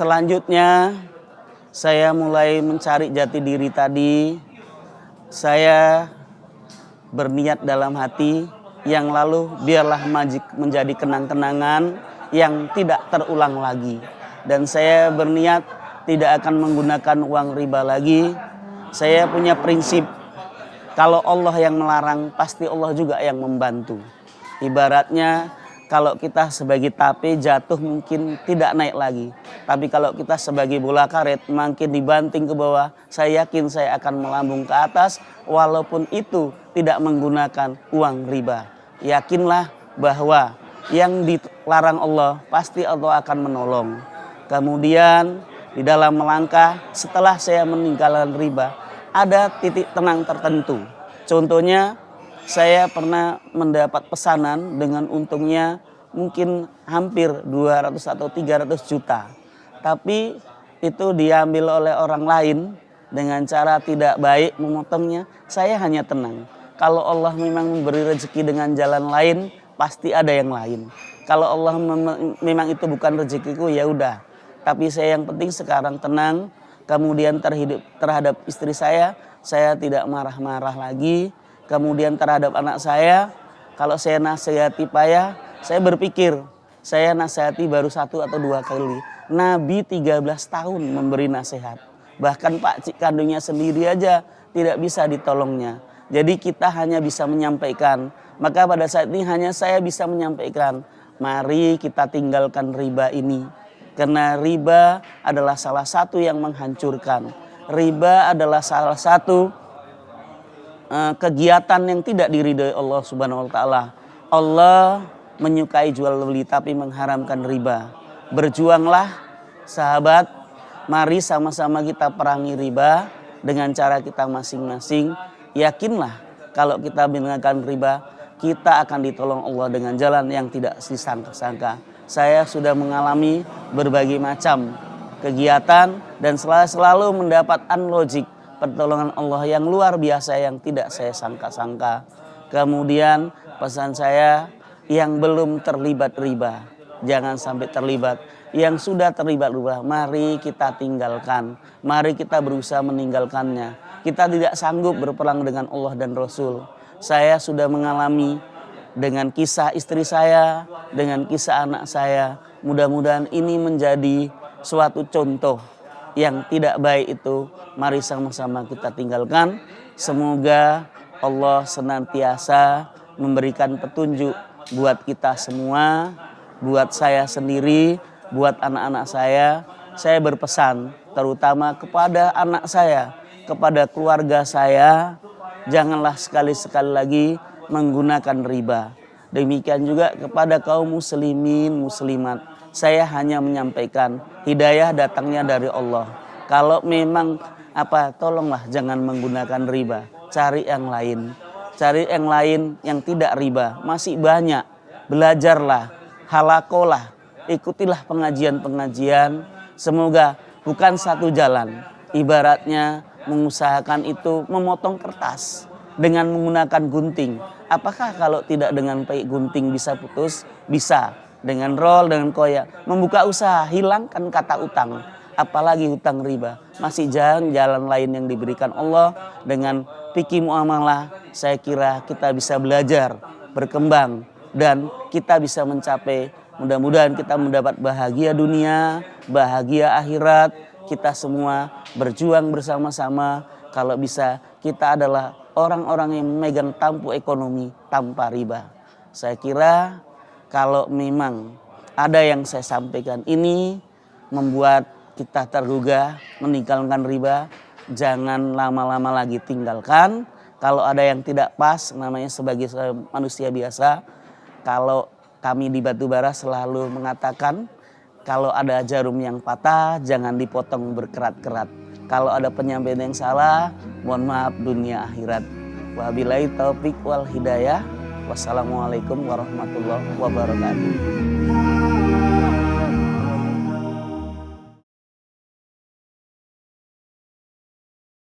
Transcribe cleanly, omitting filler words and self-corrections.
Selanjutnya saya mulai mencari jati diri tadi. Saya berniat dalam hati yang lalu biarlah menjadi kenang-kenangan yang tidak terulang lagi. Dan saya berniat tidak akan menggunakan uang riba lagi. Saya punya prinsip, kalau Allah yang melarang pasti Allah juga yang membantu. Ibaratnya kalau kita sebagai tape jatuh mungkin tidak naik lagi. Tapi kalau kita sebagai bola karet makin dibanting ke bawah, saya yakin saya akan melambung ke atas walaupun itu tidak menggunakan uang riba. Yakinlah bahwa yang dilarang Allah pasti Allah akan menolong. Kemudian di dalam melangkah setelah saya meninggalkan riba ada titik tenang tertentu. Contohnya saya pernah mendapat pesanan dengan untungnya mungkin hampir 200 atau 300 juta. Tapi itu diambil oleh orang lain dengan cara tidak baik memotongnya. Saya hanya tenang. Kalau Allah memang memberi rezeki dengan jalan lain, pasti ada yang lain. Kalau Allah memang itu bukan rezekiku, ya udah. Tapi saya yang penting sekarang tenang. Kemudian terhadap istri saya tidak marah-marah lagi. Kemudian terhadap anak saya, kalau saya nasihati payah, saya berpikir, saya nasihati baru 1 atau 2 kali. Nabi 13 tahun memberi nasihat. Bahkan Pak Cik kandungnya sendiri aja tidak bisa ditolongnya. Jadi kita hanya bisa menyampaikan. Maka pada saat ini hanya saya bisa menyampaikan, mari kita tinggalkan riba ini. Karena riba adalah salah satu yang menghancurkan. Riba adalah salah satu kegiatan yang tidak diridhoi Allah Subhanahu wa taala. Allah menyukai jual beli tapi mengharamkan riba. Berjuanglah sahabat, mari sama-sama kita perangi riba dengan cara kita masing-masing. Yakinlah kalau kita meninggalkan riba, kita akan ditolong Allah dengan jalan yang tidak disangka-sangka. Saya sudah mengalami berbagai macam kegiatan dan selalu mendapat unlogic pertolongan Allah yang luar biasa yang tidak saya sangka-sangka. Kemudian pesan saya yang belum terlibat riba, jangan sampai terlibat. Yang sudah terlibat riba, mari kita tinggalkan. Mari kita berusaha meninggalkannya. Kita tidak sanggup berperang dengan Allah dan Rasul. Saya sudah mengalami dengan kisah istri saya, dengan kisah anak saya. Mudah-mudahan ini menjadi suatu contoh yang tidak baik itu, mari sama-sama kita tinggalkan. Semoga Allah senantiasa memberikan petunjuk buat kita semua, buat saya sendiri, buat anak-anak saya. Saya berpesan terutama kepada anak saya, kepada keluarga saya, janganlah sekali-sekali lagi menggunakan riba. Demikian juga kepada kaum muslimin, muslimat. Saya hanya menyampaikan hidayah datangnya dari Allah. Kalau memang tolonglah jangan menggunakan riba. Cari yang lain. Cari yang lain yang tidak riba. Masih banyak. Belajarlah, halakolah, ikutilah pengajian-pengajian. Semoga bukan satu jalan. Ibaratnya mengusahakan itu memotong kertas dengan menggunakan gunting. Apakah kalau tidak dengan pakai gunting bisa putus? Bisa. Dengan roll, dengan koyak. Membuka usaha, hilangkan kata utang. Apalagi hutang riba. Masih jalan lain yang diberikan Allah. Dengan fikih muamalah, saya kira kita bisa belajar, berkembang. Dan kita bisa mencapai, mudah-mudahan kita mendapat bahagia dunia, bahagia akhirat. Kita semua berjuang bersama-sama. Kalau bisa kita adalah orang-orang yang memegang tampu ekonomi tanpa riba. Saya kira kalau memang ada yang saya sampaikan ini membuat kita tergugah meninggalkan riba, jangan lama-lama lagi tinggalkan. Kalau ada yang tidak pas, namanya sebagai manusia biasa, kalau kami di Batubara selalu mengatakan, kalau ada jarum yang patah, jangan dipotong berkerat-kerat. Kalau ada penyampaian yang salah, mohon maaf dunia akhirat. Wabillahi taufik wal hidayah. Wassalamualaikum warahmatullahi wabarakatuh.